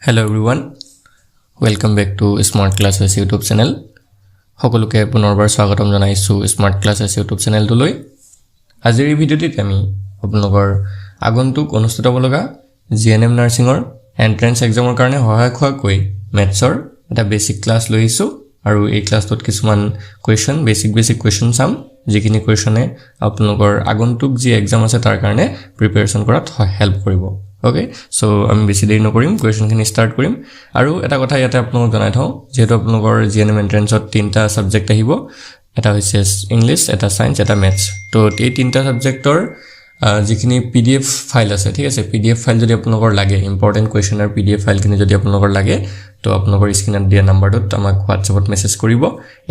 Hello everyone, welcome back to Smart Classes YouTube channel. সকলোকে পুনৰবাৰ স্বাগতম জনাইছো Smart Classes YouTube channel লৈ। আজিৰ এই ভিডিঅ'টিত আমি আপোনালোকৰ আগন্তুক অনুষ্ঠিত হ'ব লগা GNM নাৰ্ছিঙৰ এন্ট্ৰেন্স এক্সামৰ কাৰণে সহায়ক হোৱাকৈ মেথছৰ এটা বেসিক ক্লাছ লৈ আহিছো আৰু এই ক্লাছটোত কিছুমান কোৱেশ্চন বেসিক কোৱেশ্চন চাম যিখিনি কোৱেশ্চনে আপোনালোকৰ আগন্তুক যি এক্সাম আছে তাৰ কাৰণে প্ৰিপাৰেচন কৰাত হেল্প কৰিব। Okay, so আমি বেছি দেৰি নকৰিম কোৱেশ্চনখিনি ষ্টাৰ্ট কৰিম আৰু এটা কথা ইয়াতে আপোনালোকক জনাই থওঁ যেহেতু আপোনালোকৰ GNM এন্ট্ৰেন্সত তিনটা সাবজেক্ট আহিব এটা হৈছে ইংলিশ এটা সায়েন্স এটা ম্যাথছ তো এই তিনটা সাবজেক্টৰ যিখিনি PDF ফাইল আছে ঠিক আছে PDF ফাইল যদি আপোনালোকৰ লাগে ইম্পৰ্টেন্ট কোৱেশ্চনৰ PDF ফাইলখিনি যদি আপোনালোকৰ লাগে তো আপোনালোকৰ স্ক্ৰিনত দিয়া নম্বৰটোত আমাক WhatsAppত মেছেজ কৰিব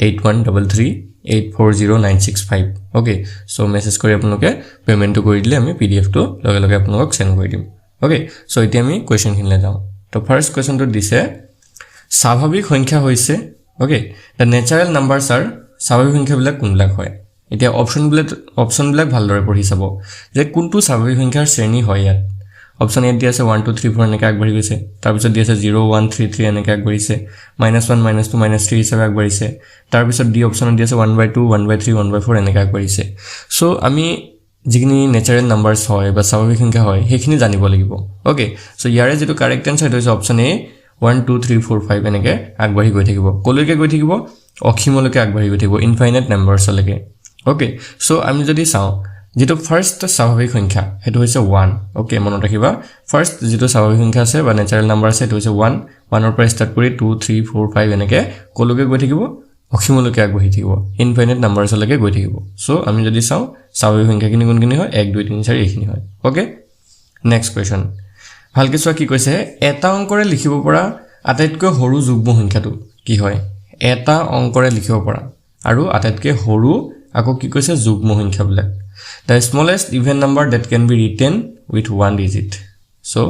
8133840965 okay so মেছেজ কৰি আপোনালোকে পেমেন্টটো কৰি দিলে আমি PDF টো লগে লগে আপোনালোকক সেন্ড কৰি দিম। Okay, so এতিয়া আমি কোৱেশ্চন খিনলে যাও তো ফাৰ্স্ট কোৱেশ্চনটো দিছে স্বাভাৱিক সংখ্যা হৈছে okay the natural numbers are স্বাভাৱিক সংখ্যাবিলাক কোনবিলাক হয় এতিয়া অপচনবিলাক ভালদৰে পঢ়ি চাব যে কোনটো স্বাভাৱিক সংখ্যাৰ শ্ৰেণী হয় ইয়াত অপচন এ দিয়া আছে 1 2 3 4 এনেকৈ আগবাঢ়ি গৈছে তাৰ পিছত দিয়া আছে 0 1 3 3 এনেকৈ আগবাঢ়িছে -1 -2 -3 হিচাপে আগবাঢ়িছে তাৰ পিছত ডি অপচনত দিয়া আছে 1/2 1/3 1/4 এনেকৈ আগবাঢ়িছে সো আমি যিখিনি ন্যাচাৰাল নাম্বাৰস হয় বা স্বাভাৱিক সংখ্যা হয় হেখিনি জানিব লাগিব। ওকে সো ইয়াৰে যেটো কাৰেক্ট আনসাৰ হৈছে অপচন এ 1 2 3 4 5 এনেকৈ আগবাঢ়ি গৈ থাকিব কলৈকে গৈ থাকিব অসীমলৈকে আগবাঢ়ি গৈ থাকিব ইনফাইনাইট নাম্বাৰছলৈকে। ওকে সো আমি যদি চাও যেটো ফাৰ্স্ট স্বাভাৱিক সংখ্যা হেতু হৈছে 1 ওকে মনত ৰাখিবা ফাৰ্স্ট যেটো স্বাভাৱিক সংখ্যা আছে বা ন্যাচাৰাল নাম্বাৰ আছে হেতু হৈছে 1 1 ৰ পৰা ষ্টাৰ্ট কৰি 2 3 4 5 এনেকৈ কলৈকে গৈ থাকিব অসীমলৈকে আগবাঢ়ি থাকিব ইনফাইনাইট নাম্বাৰছলৈকে গৈ থাকিব। সো আমি যদি চাও স্বাভাৱিক সংখ্যাখিনি কোনখিনি হয় 1 2 3 4 এইখিনি হয়। ওকে নেক্সট কোৱেশ্চন ভালকে চোৱা কি কৈছে এটা অংকৰে লিখিব পৰা আটাইতকৈ সৰু যুগ্ম সংখ্যাটো কি হয় এটা অংকৰে লিখিব পৰা আৰু আটাইতকৈ সৰু আকৌ কি কৈছে যুগ্ম সংখ্যাবিলাক the smallest even number that can be written with one digit so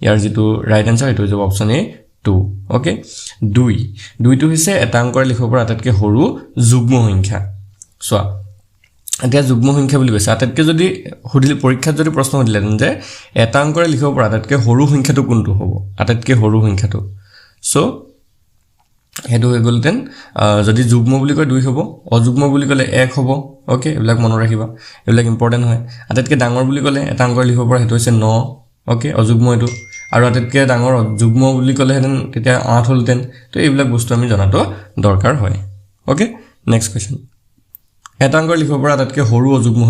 ইয়াৰ যেটো ৰাইট আনসাৰ হেতু হৈছে অপচন এ 2 ওকে 2 টো হৈছে এটা অংকৰে লিখিব পৰা আটাইতকৈ সৰু যুগ্ম সংখ্যা। চোৱা এতিয়া যুগ্ম সংখ্যা বুলি কৈছে আটাইতকৈ যদি সুধিলে পৰীক্ষাত যদি প্ৰশ্ন সুধিলেন যে এটা অংকৰে লিখিব পৰা আটাইতকৈ সৰু সংখ্যাটো কোনটো হ'ব আটাইতকৈ সৰু সংখ্যাটো সো হেতু হৈ গলতেন যদি যুগ্ম বুলি কয় 2 হ'ব অযুগ্ম বুলি ক'লে 1 হ'ব। ওকে এইবিলাক মনত ৰাখিবা এইবিলাক ইম্পৰ্টেন্ট হয় আটাইতকৈ ডাঙৰ বুলি ক'লে এটা অংকৰে লিখিব পৰা হেতু হৈছে 9 ওকে অযুগ্ম এটো আৰু আটাইতকৈ ডাঙৰ যুগ্ম বুলি ক'লে হেতেন তেতিয়া 8 হলতেন তো এইবিলাক বস্তু আমি জনাটো দৰকাৰ হয়। ওকে নেক্সট কোৱেশ্চন এটা অংকৰে লিখিব পৰা আটাইতকৈ সৰু অযুগ্ম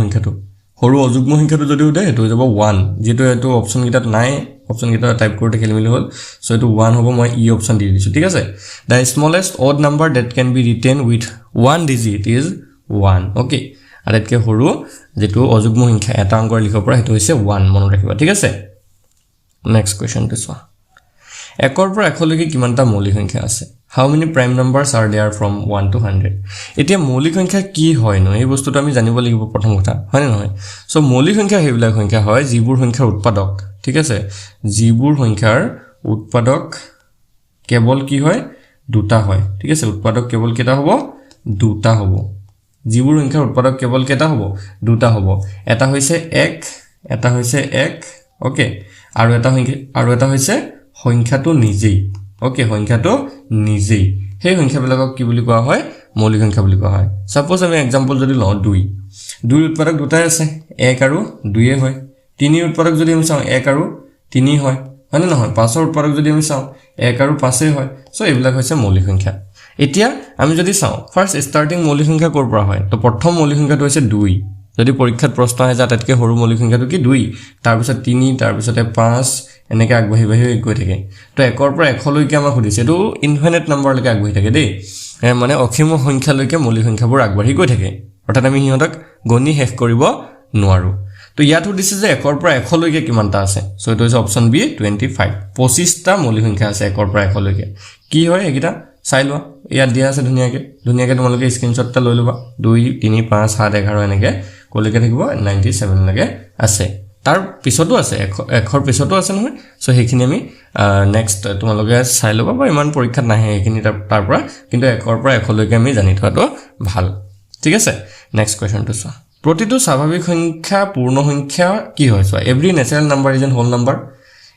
সংখ্যাটো যদি উঠে হেতু হৈ যাব 1 যেটো এটো অপচন কিটাত নাই অপচন কিটা টাইপ কৰোতে খেলিমেলি হল সো এটো 1 হ'ব মই ই অপচন দি দিছো ঠিক আছে the smallest odd number that can be written with one digit is 1 okay আটাইতকৈ সৰু যেটো অযুগ্ম সংখ্যা এটা অংকৰে লিখিব পৰা হেতু হৈছে 1 মনত ৰাখিবা ঠিক আছে। নেক্সট কোৱেশ্চন টো চোৱা একৰ পৰা এখলৈকে কিমানটা মৌলিক সংখ্যা আছে how many prime numbers are there from 1 to 100 এতিয়া মৌলিক সংখ্যা কি হয় ন এই বস্তুটো আমি জানিব লাগিব প্ৰথম কথা হয় নহয় সো মৌলিক সংখ্যা হেবিলাক সংখ্যা হয় যিবোৰ সংখ্যাৰ উৎপাদক ঠিক আছে যিবোৰ সংখ্যাৰ উৎপাদক কেৱল কি হয় দুটা হয় ঠিক আছে উৎপাদক কেৱল কেটা হ'ব দুটা হ'ব যিবোৰ সংখ্যাৰ উৎপাদক কেৱল কেটা হ'ব দুটা হ'ব এটা হৈছে 1 এটা হৈছে 1 ওকে আৰু এটা হৈছে সংখ্যাটো নিজেই ওকে সংখ্যাটো নিজেই সেই সংখ্যাবিলাকক কি বুলি কোৱা হয় মৌলিক সংখ্যা বুলি কোৱা হয়। সাপোজ আমি एग्जांपल যদি লওঁ 2 উৎপাদক দুটাই আছে 1 আৰু 2 এ হয় 3 উৎপাদক যদি আমি চাওঁ 1 আৰু 3 হয় মানে নহয় 5 ৰ উৎপাদক যদি আমি চাওঁ 1 আৰু 5 এ হয় সো এইবিলাক হৈছে মৌলিক সংখ্যা। এতিয়া আমি যদি চাওঁ ফাৰ্স্ট স্টাৰ্টিং মৌলিক সংখ্যা কৰ পৰা হয় তো প্ৰথম মৌলিক সংখ্যাটো হৈছে 2 যদি পৰীক্ষাত প্ৰশ্ন আহে যে আটাইতকৈ সৰু মৌলিক সংখ্যাটো কি 2 তাৰ পিছত 3 তাৰ পিছতে 5 এনেকৈ আগবাঢ়ি গৈ থাকে তো একৰ পৰা এখলৈকে আমাক সুধিছে তো ইনফাইনাইট নাম্বাৰলৈকে আগবাঢ়ি থাকে দেই মানে অসীম সংখ্যালৈকে মৌলিক সংখ্যাবোৰ আগবাঢ়ি গৈ থাকে অৰ্থাৎ আমি হিহঁতক গণি শেষ কৰিব নোৱাৰো। তো ইয়াত সুধিছে যে একৰ পৰা এখলৈকে কিমানটা আছে সো এটো হৈছে অপচন বি 25 25টা মৌলিক সংখ্যা আছে একৰ পৰা এখলৈকে কি হয় একিটা চাই লোৱা ইয়াত দিয়া আছে ধুনিয়াকে তোমালোকে স্ক্ৰিনশ্বটটা লৈ লবা 2 3 5 7 11 এনেকৈ কলৈকে থাকিব 97 লৈকে আছে তাৰ পিছতো আছে এখৰ পিছতো আছে নহয় সো হেখিনি আমি নেক্সট তোমালোকে চাই লবা বা ইমান পৰীক্ষাত নাহে হেখিনি তাৰ পৰা কিন্তু একৰ পৰা এখলৈকে আমি জানি থোৱাটো ভাল ঠিক আছে। নেক্সট কোৱেশ্চনটো চোৱা প্ৰতিটো স্বাভাৱিক সংখ্যা পূৰ্ণ সংখ্যা কি হয় চোৱা every natural number is an whole number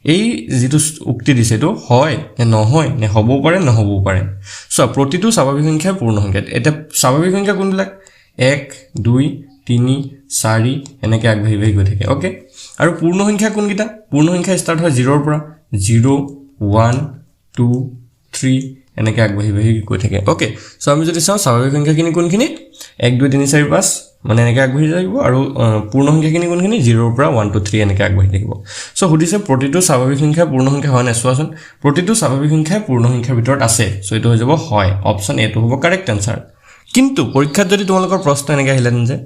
এই যেটো উক্তি দিছে তো হয় নে নহয় নে হবও পাৰে নহবও পাৰে সো প্ৰতিটো স্বাভাৱিক সংখ্যা পূৰ্ণ সংখ্যা এটা স্বাভাৱিক সংখ্যা কোনবিলাক 1 2 3 4 এনেকৈ আগবাঢ়ি গৈ থাকে ওকে আৰু পূৰ্ণ সংখ্যা কোনকিটা পূৰ্ণ সংখ্যা ষ্টাৰ্ট হয় 0 ৰ পৰা 0 1 2 3 এনেকৈ আগবাঢ়ি গৈ থাকে ওকে সো আমি যদি চাও স্বাভাৱিক সংখ্যাখিনি কোনখিনি 1 2 3 4 5 মানে এনেকৈ আগবাঢ়ি যাব আৰু পূৰ্ণ সংখ্যাখিনি কোনখিনি 0 ৰ পৰা 1 2 3 এনেকৈ আগবাঢ়ি থাকিব সো সুধিছে প্ৰতিটো স্বাভাৱিক সংখ্যা পূৰ্ণ সংখ্যা হয় না চোৱাচোন প্ৰতিটো স্বাভাৱিক সংখ্যা পূৰ্ণ সংখ্যাৰ ভিতৰত আছে সো এটো হৈ যাব হয় অপচন এ টো হ'ব কাৰেক্ট আনসাৰ কিন্তু পৰীক্ষাত যদি তোমালোকৰ প্ৰশ্ন এনেকৈ আহিলেন যে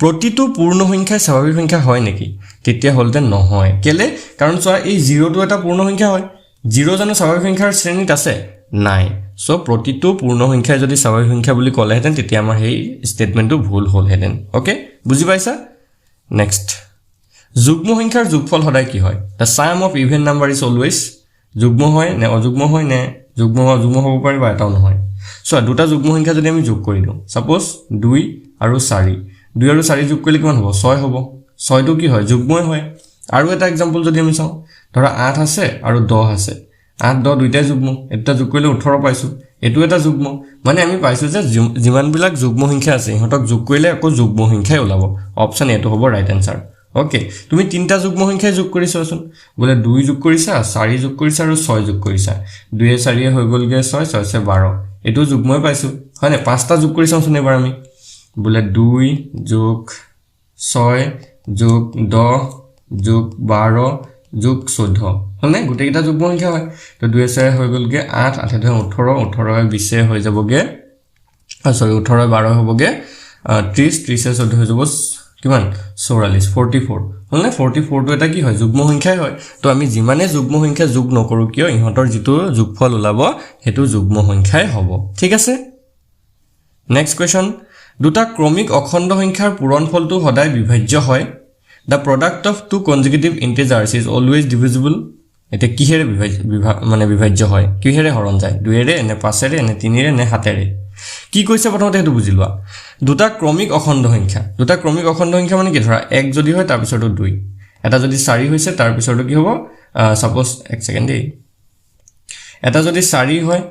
প্ৰতিটো পূৰ্ণ সংখ্যা স্বাভাৱিক সংখ্যা হয় নেকি তেতিয়া হলতে নহয় কেলে কাৰণ চোৱা এই 0 টো এটা পূৰ্ণ সংখ্যা হয় 0 জানো স্বাভাৱিক সংখ্যাৰ শ্ৰেণীত আছে নাই সো প্ৰতিটো পূৰ্ণ সংখ্যা যদি স্বাভাৱিক সংখ্যা বুলি ক'লেহেঁতেন তেতিয়া আমাৰ এই ষ্টেটমেন্টটো ভুল হ'লহেঁতেন ওকে বুজি পাইছা নেক্সট যুগ্ম সংখ্যাৰ যোগফল সদায় কি হয় the sum of even number is always যুগ্ম হয় নে অযুগ্ম হয় নে যুগ্ম হ'ব পাৰে বা এটাও নহয় সো দুটা যুগ্ম সংখ্যা যদি আমি যোগ কৰি দিওঁ সাপোজ 2 আৰু 4 2 আৰু 4 যোগ কৰিলে কিমান হ'ব 6 হ'ব 6 টো কি হয় যুগ্মই হয় আৰু এটা एग्जांपल যদি আমি চাওঁ ধৰা 8 আছে আৰু 10 আছে 8 10 দুইটাই যুগ্ম এটা যোগ কৰিলে 18 পাইছো এটো এটা যুগ্ম মানে আমি পাইছো যে যিমান বিলাক যুগ্ম সংখ্যা আছে হটক যোগ কৰিলে আকৌ যুগ্ম সংখ্যাই ওলাব অপচন এটো হ'ব ৰাইট আনসাৰ ওকে তুমি তিনটা যুগ্ম সংখ্যা যোগ কৰিছাচোন বলে 2 যোগ কৰিছা 4 যোগ কৰিছা আৰু 6 যোগ কৰিছা 2 এ 4 এ হৈ গলগে 6 6 এ 12 এটো যুগ্মই পাইছো হয়নে পাঁচটা যোগ কৰিছাচোন এবাৰ আমি বলে 2 যোগ 6 যোগ 10 যোগ 12 যোগ 14 হয়নে গুটেকিটা যুগ্ম সংখ্যা হয় তো 2 এ 4 হৈ গলগে 8 8 এ 18 18 এ 20 এ হৈ যাবগে সৰি 18 এ 12 হ'বগে 30 30 এ 14 হৈ যাব কিমান 44 44 হলনে 44 টো এটা কি হয় যুগ্ম সংখ্যাই হয় তো আমি যিমানে যুগ্ম সংখ্যা যোগ নকৰো কিয় ইহতৰ যেটো যোগফল ওলাব হেতু যুগ্ম সংখ্যাই হ'ব ঠিক আছে নেক্সট কোৱেশ্চন দুটা ক্ৰমিক অখণ্ড সংখ্যাৰ পূৰণফলটো সদায় বিভাজ্য হয় the product of two consecutive integers is always divisible এটা কিহেৰে মানে বিভাজ্য হয় কিহেৰে হৰণ যায় 2 এৰে নে 5 এৰে নে 3 এৰে নে 7 এৰে কি কৈছে প্ৰথমতে হেতু বুজি লোৱা দুটা ক্ৰমিক অখণ্ড সংখ্যা মানে কি ধৰা 1 যদি হয় তাৰ পিছৰটো 2 এটা যদি 4 হৈছে তাৰ পিছৰটো কি হ'ব সাপোজ 1 সেকেন্ড দেই এটা যদি 4 হয়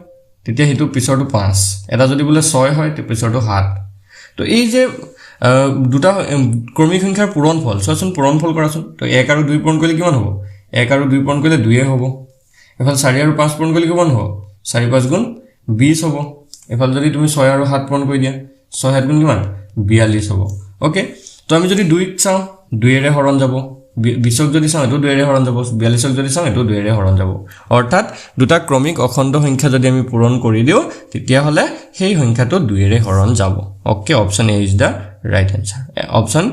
তেতিয়া হেতু পিছৰটো 5 এটা যদি বোলে 6 হয় তে পিছৰটো 7 তো এই যে দুটা ক্ৰমিক সংখ্যাৰ পূৰণফল চোৱাচোন পূৰণফল কৰাচোন তো 1 আৰু 2 পূৰণ কৰিলে কিমান হ'ব 1 আৰু 2 পূৰণ কৰিলে 2 এ হ'ব এফাল 4 আৰু 5 পূৰণ কৰিলে কিমান হ'ব 4 5 গুণ 20 হ'ব এফাল যদি তুমি 6 আৰু 7 পূৰণ কৰি দিয়া 6 7 গুণ কিমান 42 হ'ব ওকে তো আমি যদি 2 চাও 2 এৰে হৰণ যাব 20ক যদি চাও এটো 2 এৰে হৰণ যাব 42ক যদি চাও এটো 2 এৰে হৰণ যাব অৰ্থাৎ দুটা ক্ৰমিক অখণ্ড সংখ্যা যদি আমি পূৰণ কৰি দিও তেতিয়া হলে সেই সংখ্যাটো 2 এৰে হৰণ যাব okay option A is the right answer option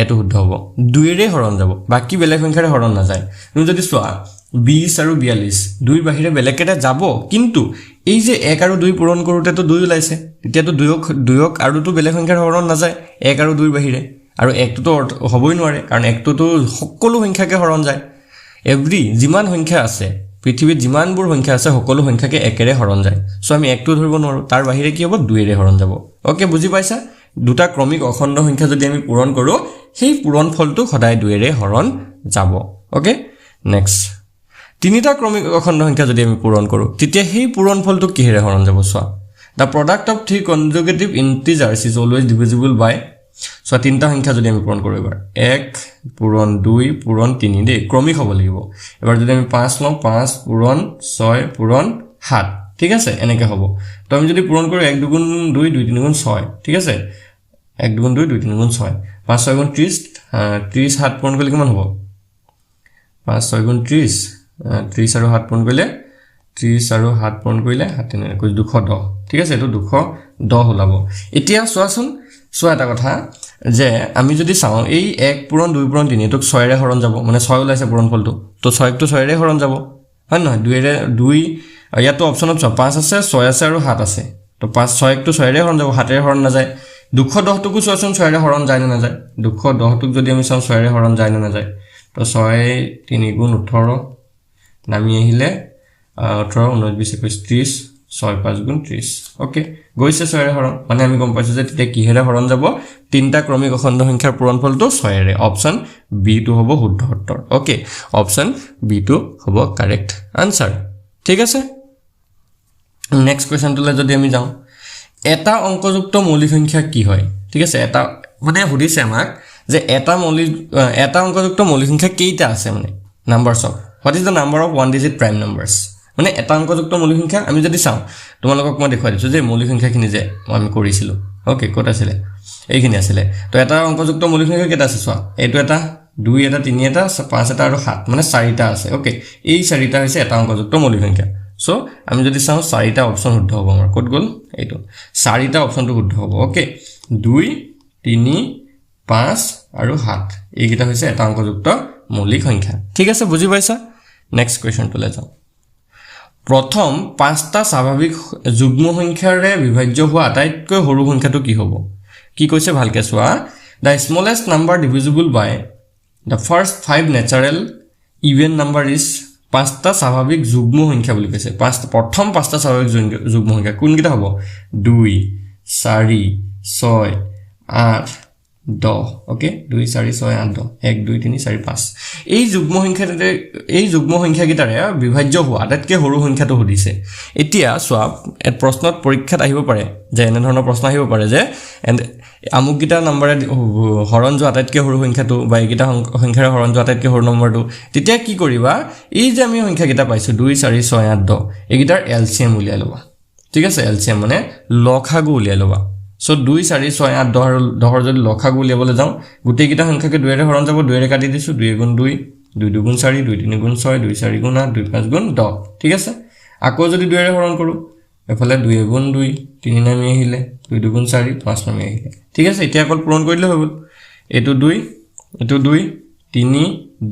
A টো শুদ্ধ হ'ব 2 এৰে হৰণ যাব বাকি বেলেগ সংখ্যাৰে হৰণ না যায় তুমি যদি চোৱা 20 আৰু 42 দুই বাহিৰে বেলেগ কেটা যাব কিন্তু এই যে 1 আৰু 2 পূৰণ কৰোতে তো 2 ওলাইছে তেতিয়া তো 2ক আৰু তো বেলেগ সংখ্যাৰ হৰণ না যায় 1 আৰু 2 বাহিৰে আৰু 1 তো হবই নোৱাৰে কাৰণ 1 তো সকলো সংখ্যাকে হৰণ যায় এভৰি যিমান সংখ্যা আছে পৃথিৱীত যিমানবোৰ সংখ্যা আছে সকলো সংখ্যাকে 1 এৰে হৰণ যায় সো আমি 1 টো ধৰিব নোৱাৰো তাৰ বাহিৰে কি হ'ব 2 এৰে হৰণ যাব ওকে বুজি পাইছা দুটা ক্ৰমিক অখণ্ড সংখ্যা যদি আমি পূৰণ কৰো সেই পূৰণফলটো সদায় 2 এৰে হৰণ যাব ওকে নেক্সট তিনিটা ক্ৰমিক অখণ্ড সংখ্যা যদি আমি পূৰণ কৰো তেতিয়া সেই পূৰণফলটো কিহেৰে হৰণ যাব চোৱা the product of three consecutive integers is always divisible by so তিনটা সংখ্যা যদি আমি পূৰণ কৰো এবাৰ 1 পূৰণ 2 পূৰণ 3 দেই ক্ৰমিক হ'ব লাগিব এবাৰ যদি আমি 5 লওঁ 5 পূৰণ 6 পূৰণ 7 ঠিক আছে এনেকৈ হ'ব তো আমি যদি পূৰণ কৰো 1 2 গুণ 2 2 3 গুণ 6 ঠিক আছে 1 2 গুণ 2 2 3 গুণ 6 5 6 গুণ 30 30 7 পূৰণ কৰিলে কিমান হ'ব 5 6 গুণ 30 30 আৰু 7 পূৰণ কৰিলে 30 আৰু 7 পূৰণ কৰিলে 7 নে 210 ঠিক আছে এটো 210 ওলাব এতিয়া চোৱাচোন সো এটা কথা যে আমি যদি চাও এই 1 পূৰণ 2 পূৰণ 3 এটোক 6 এৰে হৰণ যাব মানে 6 ওলাইছে পূৰণফলটো তো 6 টো 6 এৰে হৰণ যাব হয় নহয় 2 এৰে 2 ইয়াতো অপচনত 5 আছে 6 আছে আৰু 7 আছে তো 5 6 টো 6 এৰে হৰণ যাব 7 এৰে হৰণ না যায় 210 টুকু চোৱাচোন 6 এৰে হৰণ যায় না যায় 210 টুক যদি আমি চাও 6 এৰে হৰণ যায় না যায় তো 6 3 গুণ 18 নামি আহিলে 18 19 20 21 30 6 5 গুণ 30 ওকে গৈছে 6 এৰে হৰণ মানে আমি গম পাইছো যে তেতিয়া কিহেৰে হৰণ যাব তিনিটা ক্ৰমিক অখণ্ড সংখ্যাৰ পূৰণফলটো 6 ৰে অপচন বি টো হ'ব শুদ্ধ উত্তৰ ওকে অপচন বি টো হ'ব কাৰেক্ট আনসাৰ ঠিক আছে নেক্সট কোৱেশ্চনটোলৈ যদি আমি যাওঁ এটা অংকযুক্ত মৌলিক সংখ্যা কি হয় ঠিক আছে এটা মানে সুধিছে আমাক যে এটা অংকযুক্ত মৌলিক সংখ্যা কেইটা আছে মানে numbers of what is the number of one digit prime numbers মানে এটা অংকযুক্ত মৌলিক সংখ্যা আমি যদি চাওঁ তোমালোকক মই দেখুৱাই দিছো যে মৌলিক সংখ্যাখিনি যে আমি কৰিছিলো ওকে ক'ত আছিল এইখিনি আছিল তো এটা অংকযুক্ত মৌলিক সংখ্যা কেইটা আছে চোৱা এইটো এটা 2 এটা 3 এটা 5 এটা আৰু 7 মানে 4টা আছে ওকে এই 4টা হৈছে এটা অংকযুক্ত মৌলিক সংখ্যা সো আমি যদি চাওঁ 4টা অপচন শুদ্ধ হ'ব আমাৰ ক'ত গ'ল এইটো 4টা অপচনটো শুদ্ধ হ'ব ওকে 2 3 5 আৰু 7 এইকেইটা হৈছে এটা অংকযুক্ত মৌলিক সংখ্যা ঠিক আছে বুজি পাইছা নেক্সট কোৱেশ্চনটোলৈ যাওঁ প্ৰথম 5টা স্বাভাৱিক যুগ্ম সংখ্যাৰে বিভাজ্য হোৱা আটাইতকৈ সৰু সংখ্যাটো কি হ'ব কি কৈছে ভালকে চোৱা the smallest number divisible by the first 5 natural even number is 5টা স্বাভাৱিক যুগ্ম সংখ্যা বুলি কৈছে প্ৰথম 5টা স্বাভাৱিক যুগ্ম সংখ্যা কোনকেইটা হ'ব 2 4 6 8 10 ওকে 2 4 6 8 10 1 2 3 4 5 এই যুগ্ম সংখ্যাকেইটাৰে বিভাজ্য হোৱা আটাইতকৈ সৰু সংখ্যাটো সুধিছে এতিয়া চোৱা এক প্ৰশ্নত পৰীক্ষাত আহিব পাৰে যে এনে ধৰণৰ প্ৰশ্ন আহিব পাৰে যে আমুকগিটা নম্বৰে হৰণ যোৱা আটাইতকৈ সৰু সংখ্যাটো বা এইগিটা সংখ্যাৰে হৰণ যোৱা আটাইতকৈ সৰু নম্বৰটো তেতিয়া কি কৰিবা এই যে আমি সংখ্যাকেইটা পাইছো 2 4 6 8 10 এইগিটাৰ এলসিএম উলিয়াই লবা ঠিক আছে এলসিএম মানে লসাগু উলিয়াই লবা সো 2 4 6 8 10 যদি লসাগু উলিয়াবলৈ যাওঁ গোটেইগিটা সংখ্যাকে 2 ৰে হৰণ যাব 2 ৰে কাটি দিছো 2 গুণ 2 2 2 গুণ 4 2 3 গুণ 6 2 4 গুণ 8 2 5 গুণ 10 ঠিক আছে আকৌ যদি 2 ৰে হৰণ কৰো এফালে 2 গুণ 2 3 নামি আহিলে 2 গুণ 4 5 নামি আহিলে ঠিক আছে এতিয়া অকল পূৰণ কৰিলে হৈ গ'ল এটো 2 এটো 2 3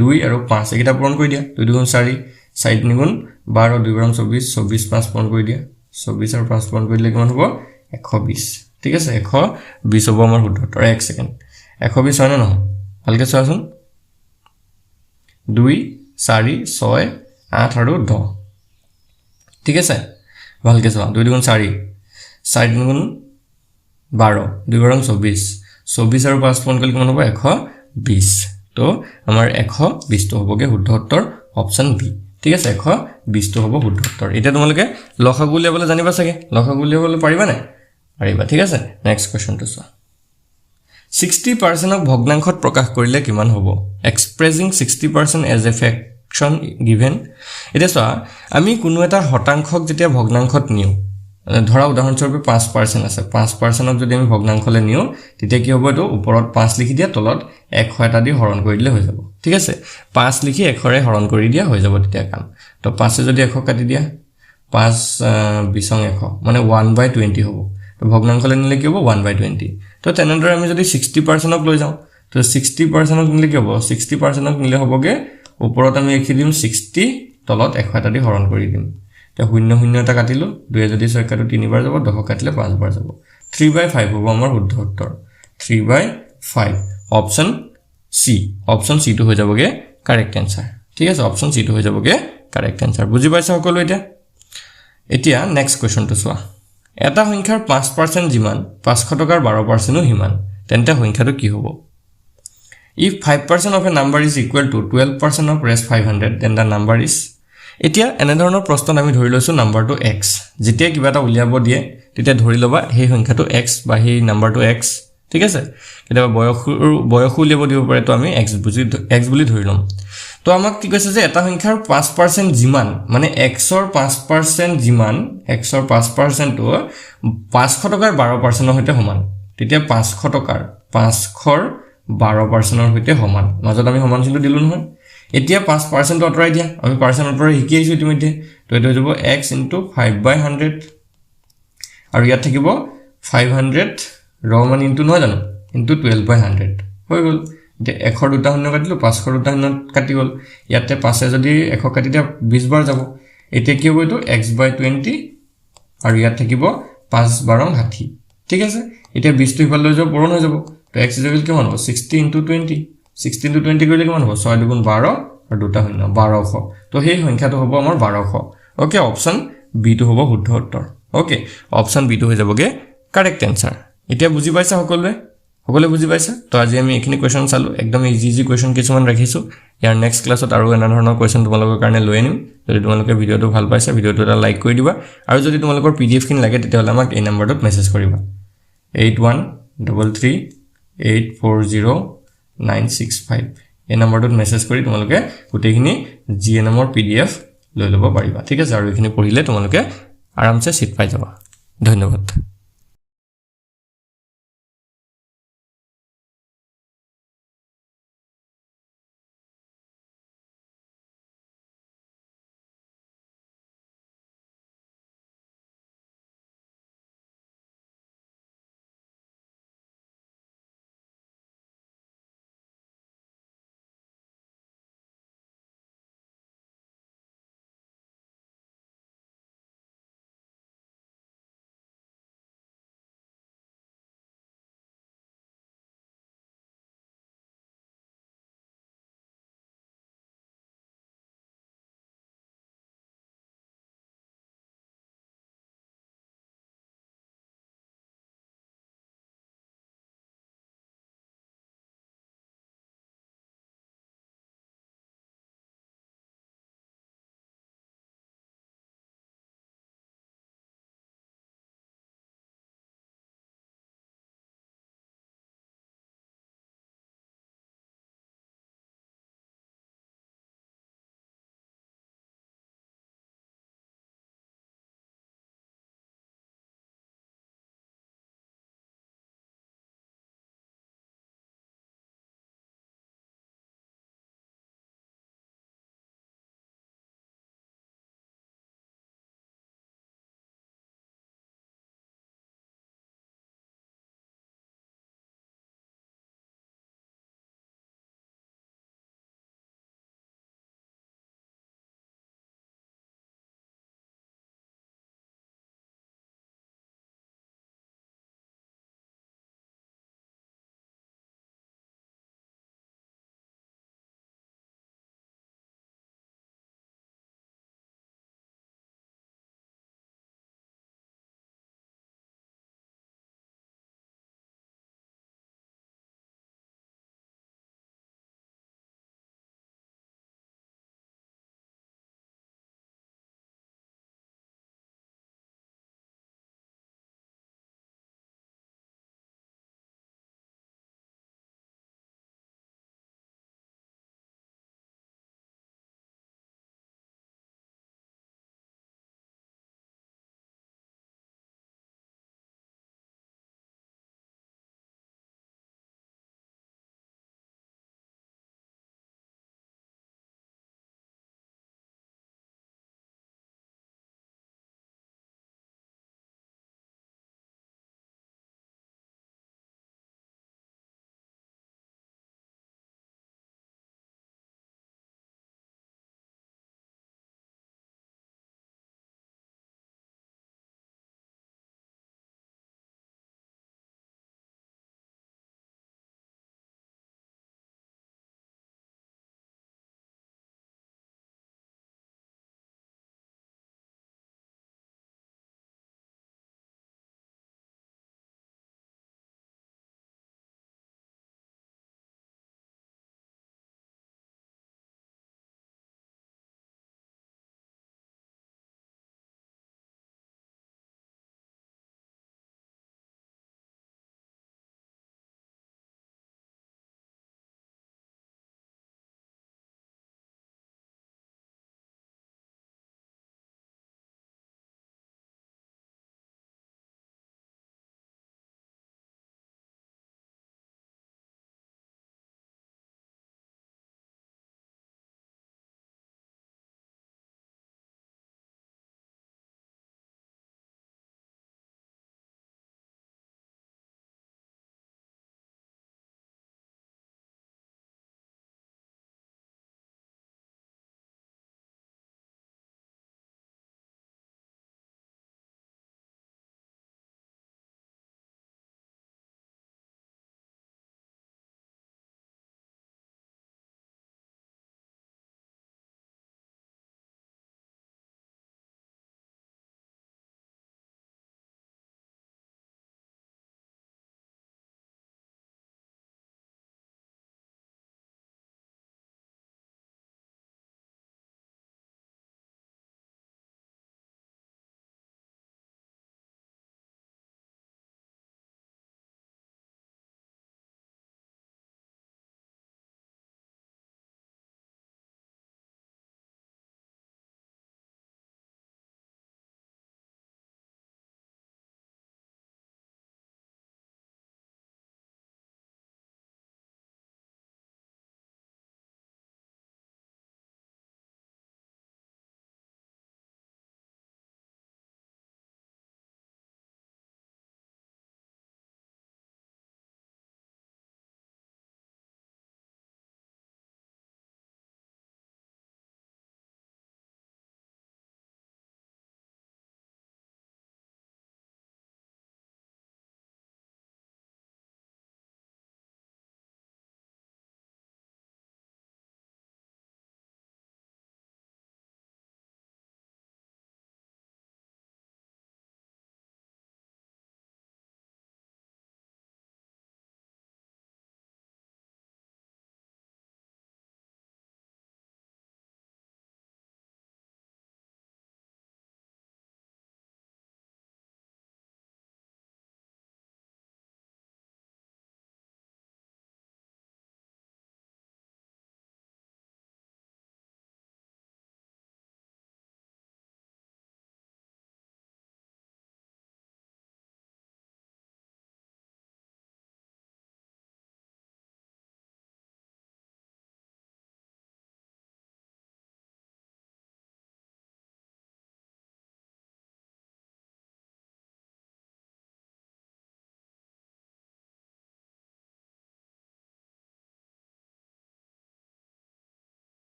2 আৰু 5 এইটা পূৰণ কৰি দিয়া 2 গুণ 4 4 গুণ 12 2 গুণ 24 24 5 পূৰণ কৰি দিয়া 24 আৰু 5 পূৰণ কৰিলে কিমান হ'ব 120 ঠিক আছে 120 হ'ব আমাৰ শুদ্ধ উত্তৰ 1 সেকেন্ড 120 হয় না নহয় ভালকে চোৱাচোন 2 4 6 8 আৰু 10 ঠিক আছে ভালকে চোৱা 2 গুণ 4 4 গুণ 12 2 গুণ 24 24 আৰু 5 পূৰণ কৰিলে কিমান হ'ব 120 তো আমাৰ 120 টো হ'বগে শুদ্ধ উত্তৰ অপচন বি ঠিক আছে 120 টো হ'ব শুদ্ধ উত্তৰ এটা তোমালোকে লসাগু উলিয়াবলৈ জানিবা চাগে লসাগু উলিয়াবলৈ পাৰিবা না পাৰিবা ঠিক আছে নেক্সট কোৱেশ্চনটো চোৱা 60% অফ ভগ্নাংশত প্ৰকাশ কৰিলে কিমান হ'ব এক্সপ্ৰেছিং 60% এজ এ ফ্ৰেকশন গিভেন এটা চোৱা আমি কোনো এটা শতাংশক যেতিয়া ভগ্নাংশত নিও ধৰা উদাহৰণস্বৰূপে 5% আছে 5% যদি আমি ভগ্নাংশলৈ নিও তেতিয়া কি হ'ব এটো ওপৰত 5 লিখি দিয়া তলত 100 এটা দি হৰণ কৰি দিলে হৈ যাব ঠিক আছে 5 লিখি 100 ৰে হৰণ কৰি দিয়া হৈ যাব তেতিয়া কাম তো 5 যদি 100 কাটি দিয়া 5 বিসং 100 মানে 1/20 হ'ব তো ভগ্নাংশলৈ নিলে কি হ'ব 1/20 তো তেনেদৰে আমি যদি 60% ক লৈ যাওঁ তো 60% ক নিলে কি হ'ব 60% ক নিলে হ'বগে ওপৰত আমি লিখি দিম 60 তলত 100 এটা দি হৰণ কৰি দিম তে 0 এটা কাটিলো 2 যদি 6 কাটো 3 বাৰ যাব 10 কাটিলে 5 বাৰ যাব 3/5 হ'ব আমাৰ শুদ্ধ উত্তৰ 3/5 অপচন সি টো হৈ যাবগে কাৰেক্ট আনসাৰ ঠিক আছে অপচন সি টো হৈ যাবগে কাৰেক্ট আনসাৰ বুজি পাইছা সকলো এতিয়া নেক্সট কোৱেশ্চনটো চোৱা এটা সংখ্যাৰ 5% যিমান 500 টকাৰ 12% ও হিমান তেন্তে সংখ্যাটো কি হ'ব if 5% of a number is equal to 12% of raised 500 then the number is এতিয়া এনে ধৰণৰ প্ৰশ্ন আমি ধৰি লৈছো নাম্বাৰটো x যেতিয়া কিবা এটা উলিয়াব দিয়ে তেতিয়া ধৰি লবা সেই সংখ্যাটো x বা সেই নাম্বাৰটো x ঠিক আছে কেতিয়াবা বয়স উলিয়াব দিব পাৰে তো আমি x বুলি ধৰি লম তো আমাক কি কৈছে যে এটা সংখ্যাৰ 5% যিমান মানে x ৰ 5% যিমান x ৰ 5% টো 500 টকাৰ 12% ৰ হৈতে সমান তেতিয়া 500 টকাৰ 500 12% ৰ হৈতে সমান মাজত আমি সমান চিহ্ন দিলু নহয় এতিয়া 5% অতৰাই দিয়া আমি পাৰ্সেন্ট অতৰাই শিকি আইছো ইতিমধ্যে তো এটা হৈ যাব x * 5/100 আৰু ইয়াত থাকিব 500 ৰ মান ইনটু নহয় জানো ইনটু 12/100 হৈ গল যে 100 দুটা শূন্য কাটিলো 500 দুটা শূন্য কাটি গল ইয়াতে 5 যদি 100 কাটি দিয়া 20 বাৰ যাব এতিয়া কি হ'ব এটো x/20 আৰু ইয়াত থাকিব 5 12 60 ঠিক আছে এতিয়া 20 টো ইফালে লৈ যাব পূৰণ হৈ যাব তো x ইকুৱেল কিমান হ'ব 60 * 20 60 * 20 কৰিলে কিমান হ'ব 6 * 12 আৰু দুটা শূন্য 1200 তো সেই সংখ্যাটো হ'ব আমাৰ 1200 ওকে অপচন বি টো হ'ব শুদ্ধ উত্তৰ ওকে অপচন বি টো হৈ যাবগে কাৰেক্ট আনসাৰ এতিয়া বুজি পাইছা সকলোৱে সকলোৱে বুজি পাইছে তো আজি আমি এইখিনি কোৱেশ্চন চালো একদম ইজি কোৱেশ্চন কিছুমান ৰাখিছো ইয়াৰ নেক্সট ক্লাছত আৰু এনা ধৰণৰ কোৱেশ্চন তোমালোকৰ কাৰণে লৈ আনিম যদি তোমালোকে ভিডিওটো ভাল পাইছা ভিডিওটো এটা লাইক কৰি দিবা আৰু যদি তোমালোকৰ PDF খিনি লাগে তেতিয়াহ'লে আমাক এই নম্বৰটোত মেছেজ কৰিবা 8133840965 এই নম্বৰটোত মেছেজ কৰি তোমালোকে গোটেইখিনি GNM ৰ PDF লৈ ল'ব পাৰিবা ঠিক আছে আৰু এইখিনি পঢ়িলে তোমালোকে আৰামছে চিট পাই যাবা ধন্যবাদ